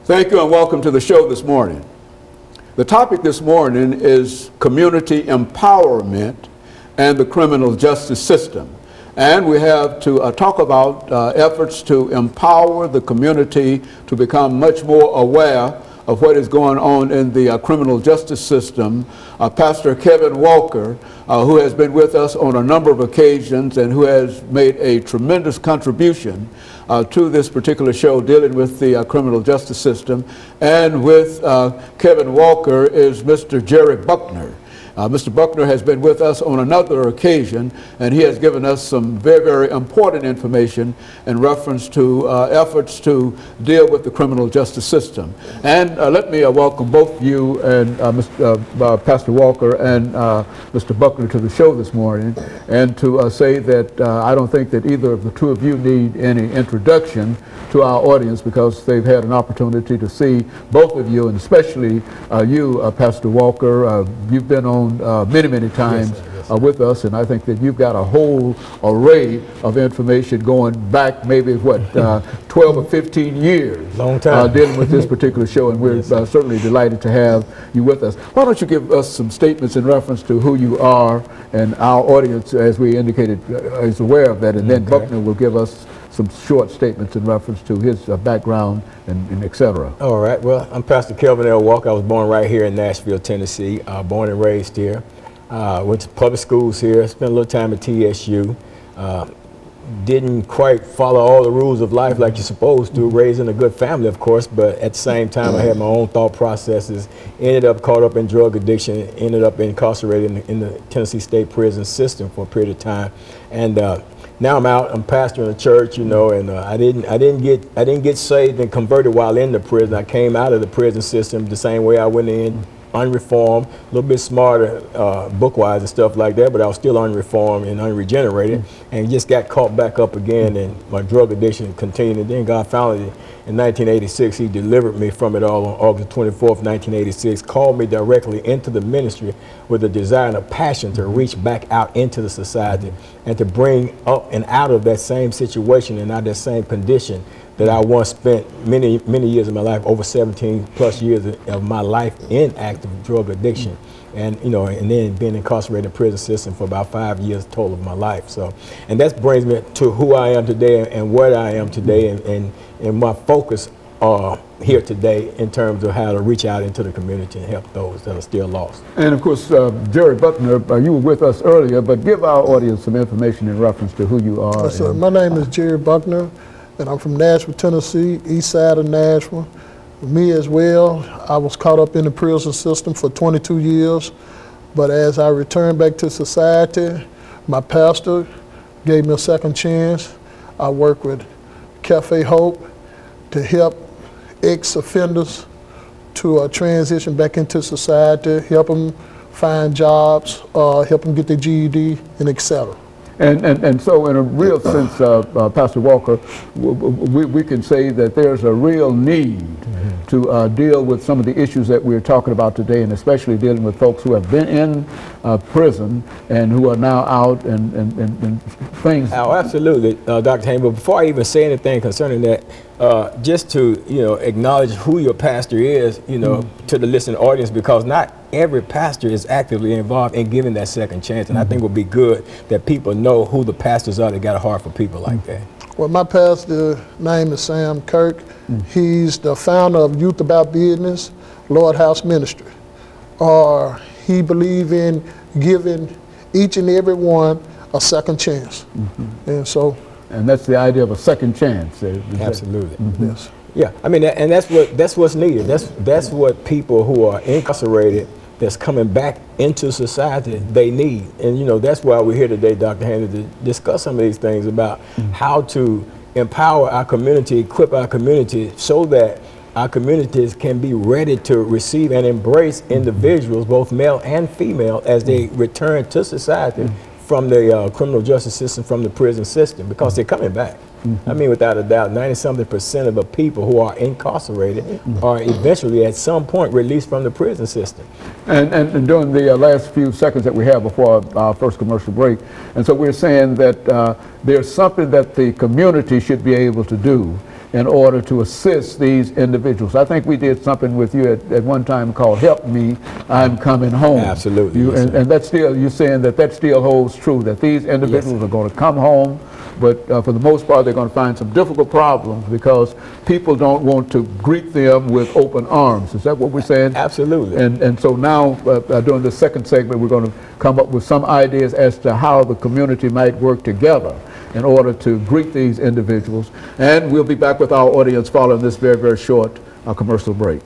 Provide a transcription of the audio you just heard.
Thank you and welcome to the show this morning. The topic this morning is community empowerment and the criminal justice system. And we have to talk about efforts to empower the community to become much more aware of what is going on in the criminal justice system. Pastor KWalker, who has been with us on a number of occasions and who has made a tremendous contribution to this particular show dealing with the criminal justice system. And with KWalker is Mr. JBuckner. Mr. Buckner has been with us on another occasion, and he has given us some very, very important information in reference to efforts to deal with the criminal justice system. And let me welcome both you and Pastor Walker and Mr. Buckner to the show this morning, and to say that I don't think that either of the two of you need any introduction to our audience, because they've had an opportunity to see both of you, and especially you, Pastor Walker. You've been on many times with us, and I think that you've got a whole array of information going back maybe, what, 12 or 15 years. Long time. Dealing with this particular show, and we're certainly delighted to have you with us. Why don't you give us some statements in reference to who you are, and our audience, as we indicated, is aware of that, and then Buckner will give us some short statements in reference to his background and et cetera. All right. Well, I'm Pastor KWalker. I was born right here in Nashville, Tennessee. Born and raised here. Went to public schools here. Spent a little time at TSU. Didn't quite follow all the rules of life like you're supposed to. Raised in a good family, of course, but at the same time, I had my own thought processes. Ended up caught up in drug addiction. Ended up incarcerated in the Tennessee State Prison System for a period of time, and now I'm out. I'm pastoring a church, you know, and I didn't get saved and converted while in the prison. I came out of the prison system the same way I went in, unreformed, a little bit smarter book-wise and stuff like that, but I was still unreformed and unregenerated, and just got caught back up again, and my drug addiction continued. And then God finally, in 1986, he delivered me from it all on August 24th, 1986, called me directly into the ministry with a desire and a passion to reach back out into the society and to bring up and out of that same situation and out of that same condition that I once spent many years of my life, over 17 plus years of my life in active drug addiction. And you know, and then being incarcerated in the prison system for about 5 years total of my life. So, and that brings me to who I am today and where I am today, and my focus here today in terms of how to reach out into the community and help those that are still lost. And of course, Jerry Buckner, you were with us earlier, but give our audience some information in reference to who you are. So my name is Jerry Buckner, and I'm from Nashville, Tennessee, east side of Nashville. Me as well, I was caught up in the prison system for 22 years, but as I returned back to society, my pastor gave me a second chance. I work with Cafe Hope to help ex-offenders to transition back into society, help them find jobs, help them get their GED, and etc. And so in a real sense, Pastor Walker, we can say that there's a real need to deal with some of the issues that we're talking about today, and especially dealing with folks who have been in prison and who are now out and things. Oh, absolutely, Dr. Haynes. But before I even say anything concerning that, just to acknowledge who your pastor is, to the listening audience, because not every pastor is actively involved in giving that second chance, and I think it would be good that people know who the pastors are that got a heart for people like that. Well, my pastor's name is Sam Kirk. He's the founder of Youth About Business, Lord House Ministry. He believes in giving each and every one a second chance. And that's the idea of a second chance. Absolutely. Yes. Yeah, I mean, and that's what's needed. That's what people who are incarcerated, that's coming back into society, they need. And that's why we're here today, Dr. Haynes, to discuss some of these things about how to empower our community, equip our community, so that our communities can be ready to receive and embrace individuals, both male and female, as they return to society from the criminal justice system, from the prison system, because they're coming back. I mean, without a doubt, 90-something% of the people who are incarcerated are eventually at some point released from the prison system. And during the last few seconds that we have before our first commercial break, and so we're saying that there's something that the community should be able to do in order to assist these individuals. I think we did something with you at one time called Help Me, I'm Coming Home. Absolutely. Yes, and that's still, you're saying that still holds true, that these individuals are going to come home, but for the most part they're going to find some difficult problems because people don't want to greet them with open arms. Is that what we're saying? Absolutely. And so now during the second segment we're going to come up with some ideas as to how the community might work together in order to greet these individuals. And we'll be back with our audience following this very, very short commercial break.